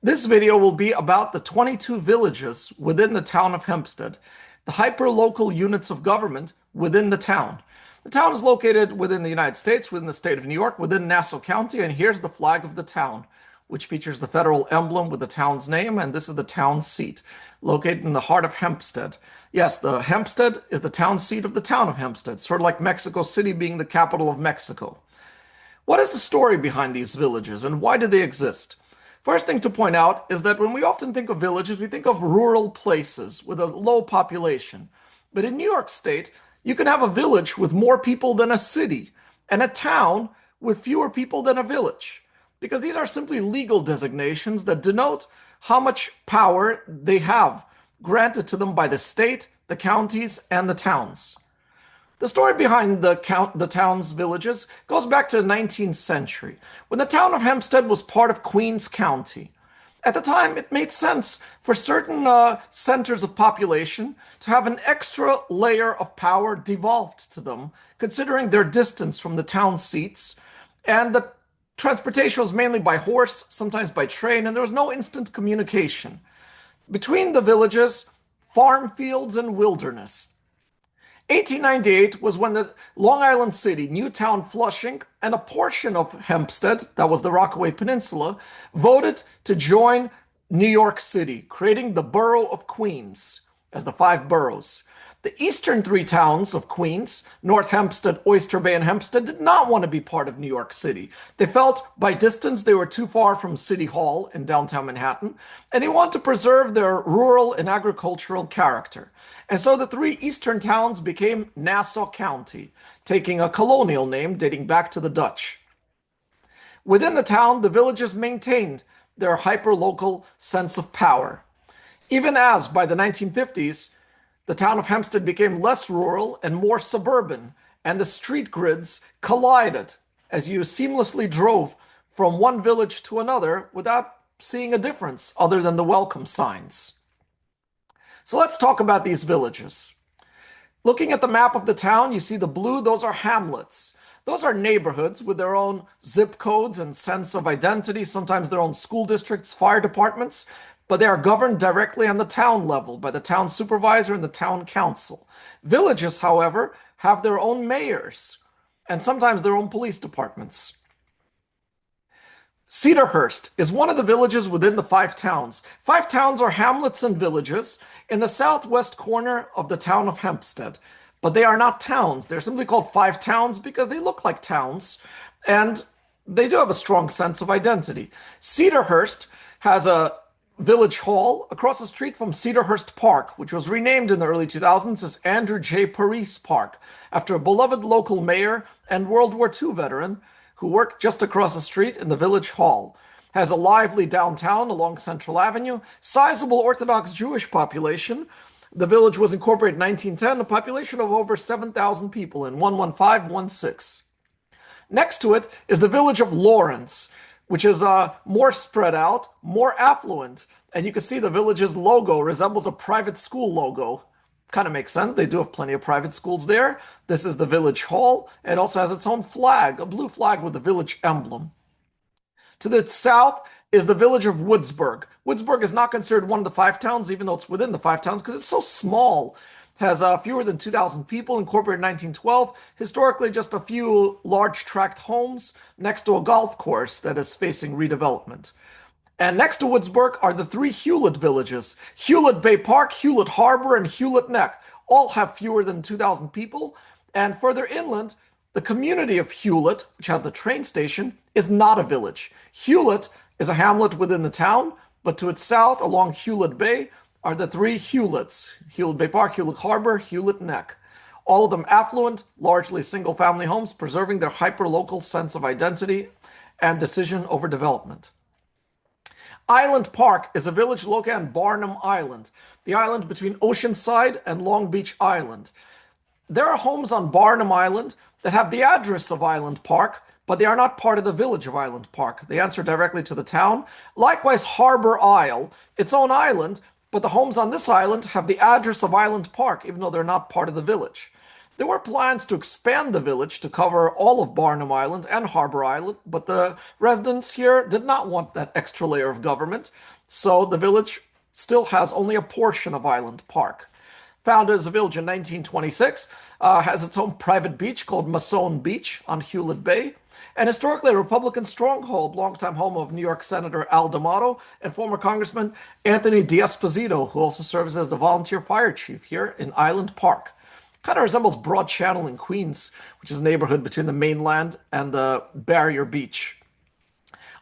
This video will be about the 22 villages within the town of Hempstead, the hyperlocal units of government within the town. The town is located within the United States, within the state of New York, within Nassau County, and here's the flag of the town, which features the federal emblem with the town's name, and this is the town seat, located in the heart of Hempstead. Yes, the Hempstead is the town seat of the town of Hempstead, sort of like Mexico City being the capital of Mexico. What is the story behind these villages, and why do they exist? First thing to point out is that when we often think of villages, we think of rural places with a low population. But in New York State, you can have a village with more people than a city, and a town with fewer people than a village. Because these are simply legal designations that denote how much power they have granted to them by the state, the counties, and the towns. The story behind the town's villages goes back to the 19th century, when the town of Hempstead was part of Queens County. At the time, it made sense for certain centers of population to have an extra layer of power devolved to them, considering their distance from the town seats, and the transportation was mainly by horse, sometimes by train, and there was no instant communication. Between the villages, farm fields and wilderness. 1898 was when the Long Island City, Newtown, Flushing, and a portion of Hempstead, that was the Rockaway Peninsula, voted to join New York City, creating the borough of Queens as the 5 boroughs. The eastern 3 towns of Queens, North Hempstead, Oyster Bay, and Hempstead, did not want to be part of New York City. They felt by distance they were too far from City Hall in downtown Manhattan, and they wanted to preserve their rural and agricultural character. And so the 3 eastern towns became Nassau County, taking a colonial name dating back to the Dutch. Within the town, the villages maintained their hyperlocal sense of power. Even as, by the 1950s, the town of Hempstead became less rural and more suburban, and the street grids collided as you seamlessly drove from one village to another without seeing a difference other than the welcome signs. So let's talk about these villages. Looking at the map of the town, you see the blue, those are hamlets. Those are neighborhoods with their own zip codes and sense of identity, sometimes their own school districts, fire departments, but they are governed directly on the town level by the town supervisor and the town council. Villages, however, have their own mayors and sometimes their own police departments. Cedarhurst is one of the villages within the 5 towns. 5 towns are hamlets and villages in the southwest corner of the town of Hempstead. But they are not towns. They're simply called 5 towns because they look like towns, and they do have a strong sense of identity. Cedarhurst has a village hall across the street from Cedarhurst Park, which was renamed in the early 2000s as Andrew J. Parise Park, after a beloved local mayor and World War II veteran who worked just across the street in the village hall. Has a lively downtown along Central Avenue, sizable Orthodox Jewish population. The village was incorporated in 1910, a population of over 7,000 people in 11516. Next to it is the village of Lawrence, which is more spread out, more affluent. And you can see the village's logo resembles a private school logo. Kind of makes sense. They do have plenty of private schools there. This is the village hall. It also has its own flag, a blue flag with the village emblem. To the south is the village of Woodsburg. Woodsburg is not considered one of the 5 towns, even though it's within the 5 towns, because it's so small. It has fewer than 2,000 people, incorporated in 1912. Historically, just a few large tract homes next to a golf course that is facing redevelopment. And next to Woodsburg are the 3 Hewlett villages. Hewlett Bay Park, Hewlett Harbor, and Hewlett Neck. All have fewer than 2,000 people. And further inland, the community of Hewlett, which has the train station, is not a village. Hewlett is a hamlet within the town, but to its south, along Hewlett Bay, are the 3 Hewletts: Hewlett Bay Park, Hewlett Harbor, Hewlett Neck. All of them affluent, largely single-family homes, preserving their hyper-local sense of identity and decision over development. Island Park is a village located on Barnum Island, the island between Oceanside and Long Beach Island. There are homes on Barnum Island that have the address of Island Park, but they are not part of the village of Island Park. They answer directly to the town. Likewise, Harbor Isle, its own island, but the homes on this island have the address of Island Park, even though they're not part of the village. There were plans to expand the village to cover all of Barnum Island and Harbor Island, but the residents here did not want that extra layer of government, so the village still has only a portion of Island Park. Founded as a village in 1926, has its own private beach called Masson Beach on Hewlett Bay, and historically a Republican stronghold, longtime home of New York Senator Al D'Amato and former Congressman Anthony D'Esposito, who also serves as the volunteer fire chief here in Island Park. Kind of resembles Broad Channel in Queens, which is a neighborhood between the mainland and the Barrier Beach.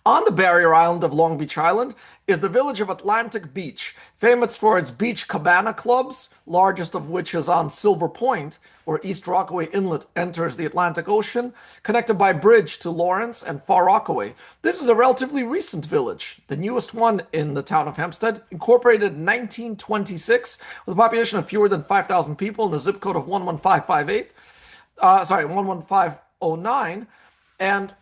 On the barrier island of Long Beach Island is the village of Atlantic Beach, famous for its beach cabana clubs, largest of which is on Silver Point, where East Rockaway Inlet enters the Atlantic Ocean, connected by bridge to Lawrence and Far Rockaway. This is a relatively recent village, the newest one in the town of Hempstead, incorporated in 1926 with a population of fewer than 5,000 people and a zip code of 11509. And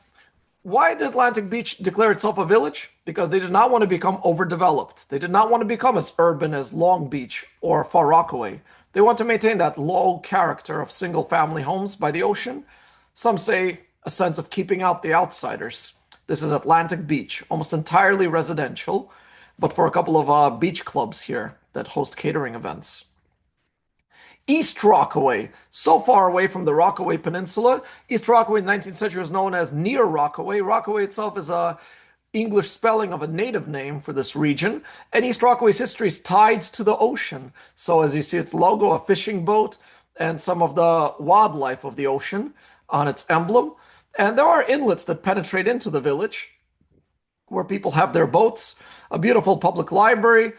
why did Atlantic Beach declare itself a village? Because they did not want to become overdeveloped. They did not want to become as urban as Long Beach or Far Rockaway. They want to maintain that low character of single family homes by the ocean. Some say a sense of keeping out the outsiders. This is Atlantic Beach, almost entirely residential, but for a couple of beach clubs here that host catering events. East Rockaway, so far away from the Rockaway Peninsula. East Rockaway in the 19th century was known as Near Rockaway. Rockaway itself is a English spelling of a native name for this region. And East Rockaway's history is tied to the ocean. So as you see its logo, a fishing boat, and some of the wildlife of the ocean on its emblem. And there are inlets that penetrate into the village where people have their boats, a beautiful public library,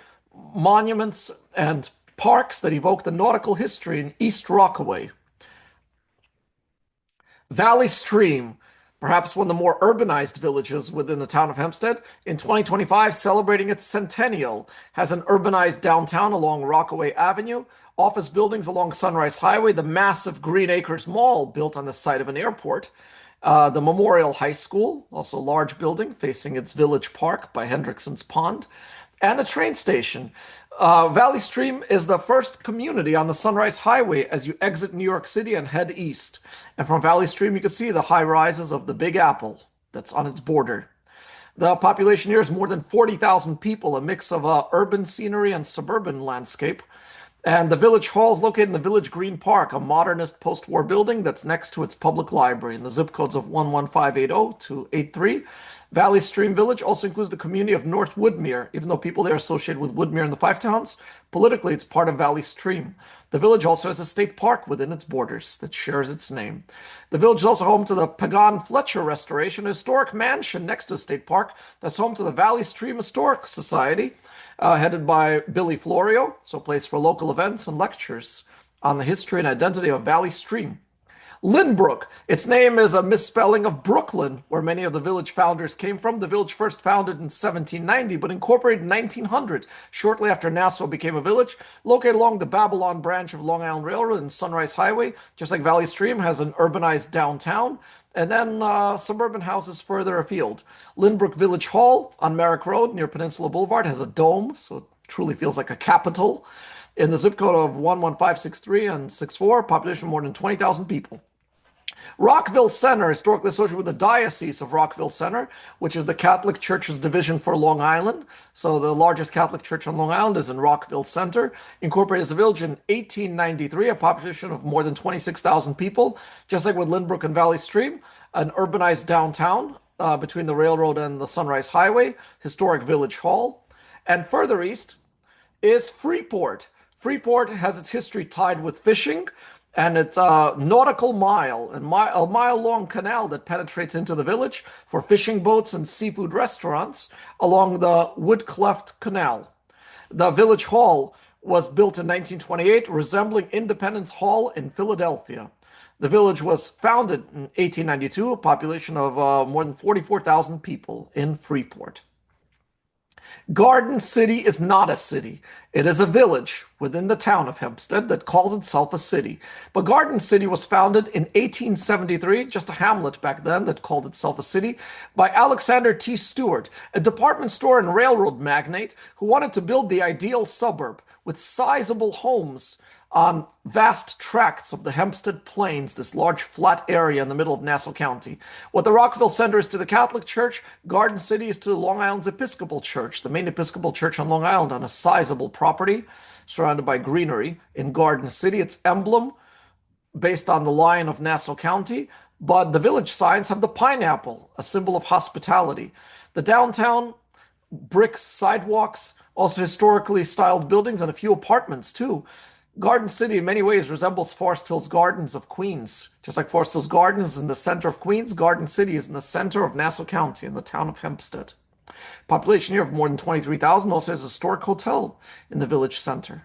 monuments, and parks that evoke the nautical history in East Rockaway. Valley Stream, perhaps one of the more urbanized villages within the town of Hempstead, in 2025, celebrating its centennial, has an urbanized downtown along Rockaway Avenue, office buildings along Sunrise Highway, the massive Green Acres Mall built on the site of an airport, the Memorial High School, also a large building facing its village park by Hendrickson's Pond, and a train station. Valley Stream is the first community on the Sunrise Highway as you exit New York City and head east. And from Valley Stream, you can see the high rises of the Big Apple that's on its border. The population here is more than 40,000 people, a mix of urban scenery and suburban landscape. And the Village Hall is located in the Village Green Park, a modernist post-war building that's next to its public library, in the zip codes of 11580 to 83. Valley Stream Village also includes the community of North Woodmere, even though people there are associated with Woodmere and the Five Towns. Politically, it's part of Valley Stream. The village also has a state park within its borders that shares its name. The village is also home to the Pagan Fletcher Restoration, a historic mansion next to a state park that's home to the Valley Stream Historic Society, headed by Billy Florio, so a place for local events and lectures on the history and identity of Valley Stream. Lynbrook. Its name is a misspelling of Brooklyn, where many of the village founders came from. The village first founded in 1790, but incorporated in 1900, shortly after Nassau became a village, located along the Babylon branch of Long Island Railroad and Sunrise Highway. Just like Valley Stream has an urbanized downtown, and then suburban houses further afield. Lynbrook Village Hall on Merrick Road near Peninsula Boulevard has a dome, so it truly feels like a capital. In the zip code of 11563 and 64, population of more than 20,000 people. Rockville Center, historically associated with the Diocese of Rockville Center, which is the Catholic Church's division for Long Island. So the largest Catholic church on Long Island is in Rockville Center. Incorporated as a village in 1893, a population of more than 26,000 people. Just like with Lynbrook and Valley Stream, an urbanized downtown between the railroad and the Sunrise Highway, historic Village Hall. And further east is Freeport. Freeport has its history tied with fishing, and it's a nautical mile, and a mile-long canal that penetrates into the village for fishing boats and seafood restaurants along the Woodcleft Canal. The Village Hall was built in 1928, resembling Independence Hall in Philadelphia. The village was founded in 1892, a population of more than 44,000 people in Freeport. Garden City is not a city. It is a village within the town of Hempstead that calls itself a city. But Garden City was founded in 1873, just a hamlet back then that called itself a city, by Alexander T. Stewart, a department store and railroad magnate who wanted to build the ideal suburb with sizable homes on vast tracts of the Hempstead Plains, this large flat area in the middle of Nassau County. What the Rockville Center is to the Catholic Church, Garden City is to Long Island's Episcopal Church, the main Episcopal Church on Long Island, on a sizable property surrounded by greenery. In Garden City, it's emblem, based on the Lion of Nassau County, but the village signs have the pineapple, a symbol of hospitality. The downtown brick sidewalks, also historically styled buildings, and a few apartments too. Garden City in many ways resembles Forest Hills Gardens of Queens. Just like Forest Hills Gardens is in the center of Queens, Garden City is in the center of Nassau County in the town of Hempstead. Population here of more than 23,000, also has a historic hotel in the village center.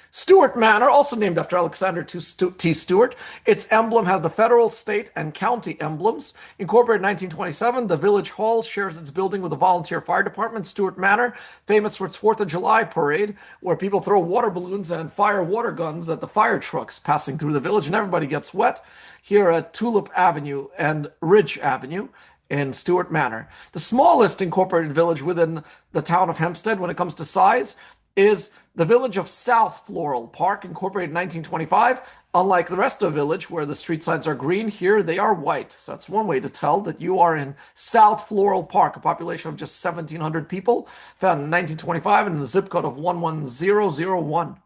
Stuart Manor, also named after Alexander T. Stuart. Its emblem has the federal, state, and county emblems. Incorporated in 1927, the Village Hall shares its building with the volunteer fire department. Stuart Manor, famous for its 4th of July parade, where people throw water balloons and fire water guns at the fire trucks passing through the village, and everybody gets wet. Here at Tulip Avenue and Ridge Avenue in Stuart Manor. The smallest incorporated village within the town of Hempstead when it comes to size is the village of South Floral Park, incorporated in 1925. Unlike the rest of the village, where the street signs are green, here they are white. So that's one way to tell that you are in South Floral Park, a population of just 1,700 people, found in 1925 and the zip code of 11001.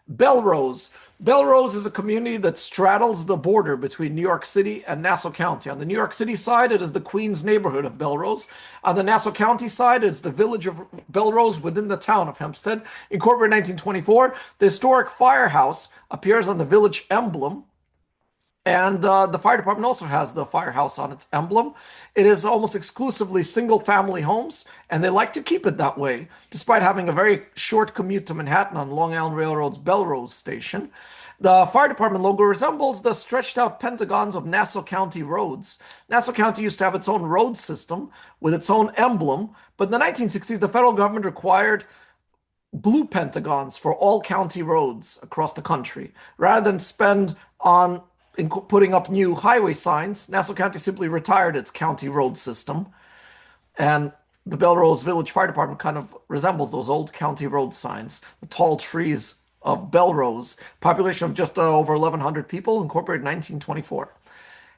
Belrose. Belrose is a community that straddles the border between New York City and Nassau County. On the New York City side, it is the Queens neighborhood of Belrose. On the Nassau County side, it's the village of Belrose within the town of Hempstead. Incorporated in 1924, the historic firehouse appears on the village emblem. And the fire department also has the firehouse on its emblem. It is almost exclusively single-family homes, and they like to keep it that way, despite having a very short commute to Manhattan on Long Island Railroad's Belrose station. The fire department logo resembles the stretched-out pentagons of Nassau County roads. Nassau County used to have its own road system with its own emblem, but in the 1960s, the federal government required blue pentagons for all county roads across the country. Rather than spend on in putting up new highway signs, Nassau County simply retired its county road system. And the Belrose Village Fire Department kind of resembles those old county road signs. The tall trees of Belrose, population of just over 1,100 people, incorporated in 1924.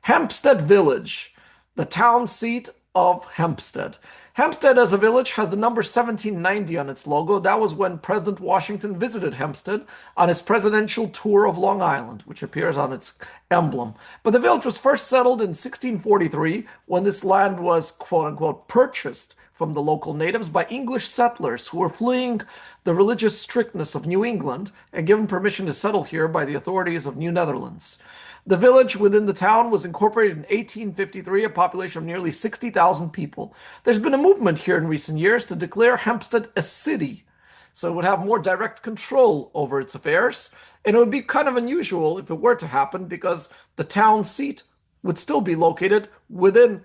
Hempstead Village, the town seat of Hempstead. Hempstead as a village has the number 1790 on its logo. That was when President Washington visited Hempstead on his presidential tour of Long Island, which appears on its emblem. But the village was first settled in 1643 when this land was, quote unquote, purchased from the local natives by English settlers who were fleeing the religious strictness of New England and given permission to settle here by the authorities of New Netherlands. The village within the town was incorporated in 1853, a population of nearly 60,000 people. There's been a movement here in recent years to declare Hempstead a city, so it would have more direct control over its affairs. And it would be kind of unusual if it were to happen because the town seat would still be located within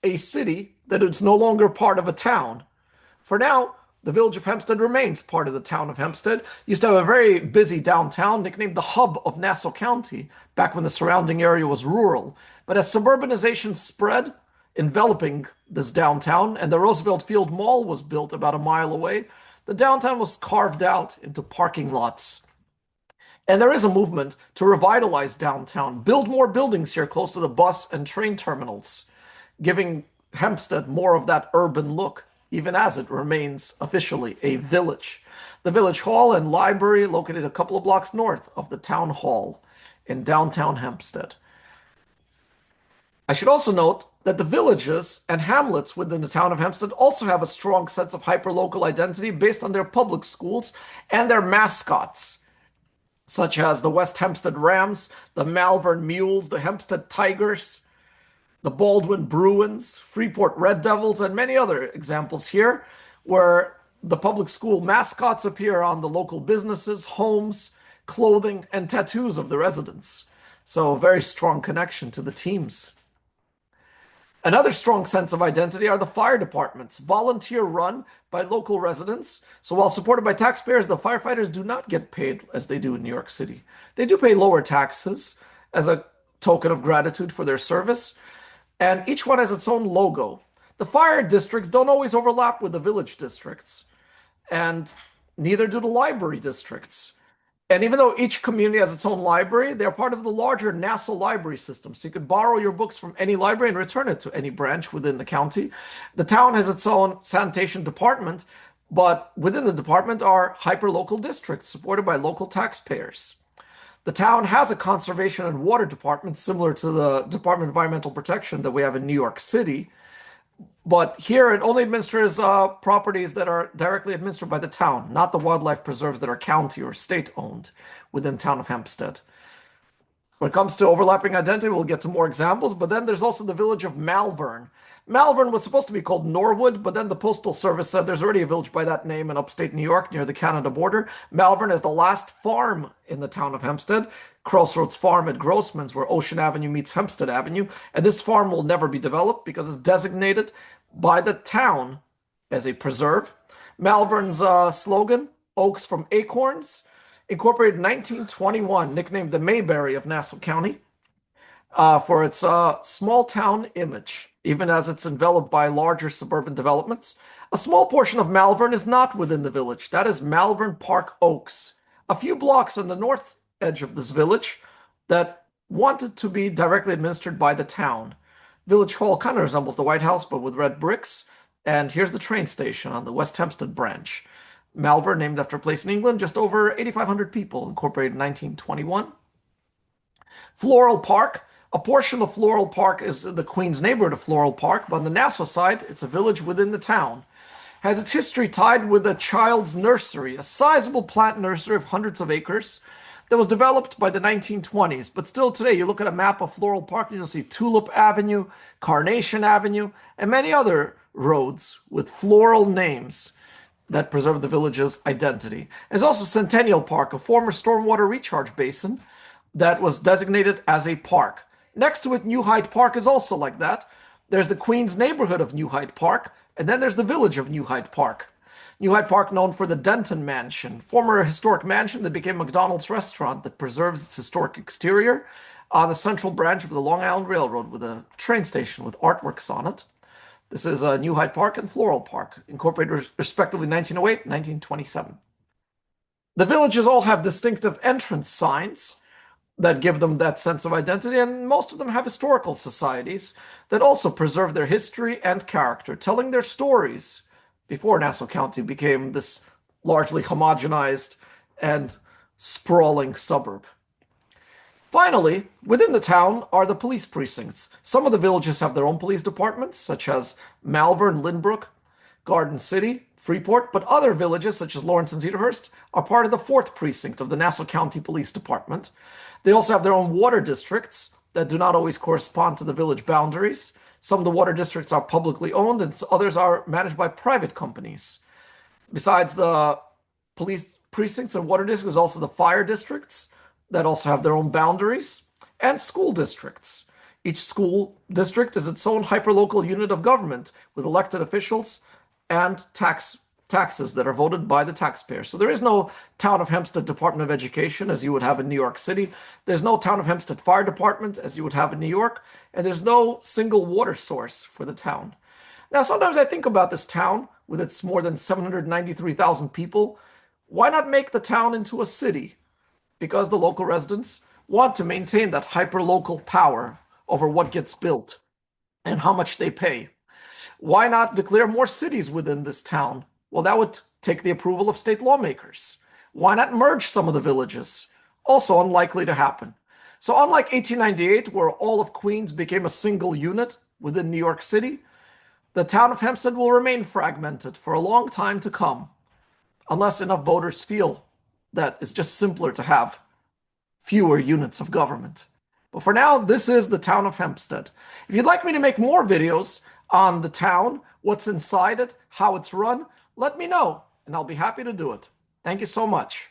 a city that is no longer part of a town. For now, the village of Hempstead remains part of the town of Hempstead. Used to have a very busy downtown, nicknamed the hub of Nassau County, back when the surrounding area was rural. But as suburbanization spread, enveloping this downtown, and the Roosevelt Field Mall was built about a mile away, the downtown was carved out into parking lots. And there is a movement to revitalize downtown, build more buildings here close to the bus and train terminals, giving Hempstead more of that urban look, even as it remains officially a village. The village hall and library located a couple of blocks north of the town hall in downtown Hempstead. I should also note that the villages and hamlets within the town of Hempstead also have a strong sense of hyperlocal identity based on their public schools and their mascots, such as the West Hempstead Rams, the Malvern Mules, the Hempstead Tigers, the Baldwin Bruins, Freeport Red Devils, and many other examples here where the public school mascots appear on the local businesses, homes, clothing, and tattoos of the residents. So a very strong connection to the teams. Another strong sense of identity are the fire departments, volunteer run by local residents. So while supported by taxpayers, the firefighters do not get paid as they do in New York City. They do pay lower taxes as a token of gratitude for their service, and each one has its own logo. The fire districts don't always overlap with the village districts, and neither do the library districts. And even though each community has its own library, they're part of the larger Nassau library system. So you could borrow your books from any library and return it to any branch within the county. The town has its own sanitation department, but within the department are hyperlocal districts supported by local taxpayers. The town has a conservation and water department similar to the Department of Environmental Protection that we have in New York City. But here it only administers properties that are directly administered by the town, not the wildlife preserves that are county or state owned within Town of Hempstead. When it comes to overlapping identity, we'll get to more examples, but then there's also the village of Malvern. Malvern was supposed to be called Norwood, but then the Postal Service said there's already a village by that name in upstate New York near the Canada border. Malvern is the last farm in the Town of Hempstead, Crossroads Farm at Grossman's, where Ocean Avenue meets Hempstead Avenue. And this farm will never be developed because it's designated by the town as a preserve. Malvern's slogan, Oaks from Acorns, incorporated in 1921, nicknamed the Mayberry of Nassau County, for its small town image, even as it's enveloped by larger suburban developments. A small portion of Malvern is not within the village. That is Malvern Park Oaks, a few blocks on the north edge of this village that wanted to be directly administered by the town. Village Hall kind of resembles the White House, but with red bricks. And here's the train station on the West Hempstead branch. Malvern, named after a place in England, just over 8,500 people, incorporated in 1921. Floral Park. A portion of Floral Park is the Queens neighborhood of Floral Park, but on the Nassau side, it's a village within the town. Has its history tied with a child's nursery, a sizable plant nursery of hundreds of acres that was developed by the 1920s. But still today, you look at a map of Floral Park and you'll see Tulip Avenue, Carnation Avenue, and many other roads with floral names that preserve the village's identity. There's also Centennial Park, a former stormwater recharge basin that was designated as a park. Next to it, New Hyde Park is also like that. There's the Queens neighborhood of New Hyde Park, and then there's the village of New Hyde Park. New Hyde Park, known for the Denton Mansion, former historic mansion that became a McDonald's restaurant that preserves its historic exterior on the central branch of the Long Island Railroad with a train station with artworks on it. This is New Hyde Park and Floral Park, incorporated respectively 1908 and 1927. The villages all have distinctive entrance signs that give them that sense of identity, and most of them have historical societies that also preserve their history and character, telling their stories before Nassau County became this largely homogenized and sprawling suburb. Finally, within the town are the police precincts. Some of the villages have their own police departments, such as Malvern, Lynbrook, Garden City, Freeport, but other villages, such as Lawrence and Cedarhurst, are part of the 4th Precinct of the Nassau County Police Department. They also have their own water districts that do not always correspond to the village boundaries. Some of the water districts are publicly owned, and others are managed by private companies. Besides the police precincts and water districts, there's also the fire districts that also have their own boundaries, and school districts. Each school district is its own hyperlocal unit of government with elected officials and taxes that are voted by the taxpayers. So there is no Town of Hempstead Department of Education as you would have in New York City. There's no Town of Hempstead Fire Department as you would have in New York. And there's no single water source for the town. Now, sometimes I think about this town with its more than 793,000 people. Why not make the town into a city? Because the local residents want to maintain that hyperlocal power over what gets built and how much they pay. Why not declare more cities within this town? Well, that would take the approval of state lawmakers. Why not merge some of the villages? Also unlikely to happen. So unlike 1898, where all of Queens became a single unit within New York City, the town of Hempstead will remain fragmented for a long time to come, unless enough voters feel that it's just simpler to have fewer units of government. But for now, this is the Town of Hempstead. If you'd like me to make more videos on the town, what's inside it, how it's run, let me know, and I'll be happy to do it. Thank you so much.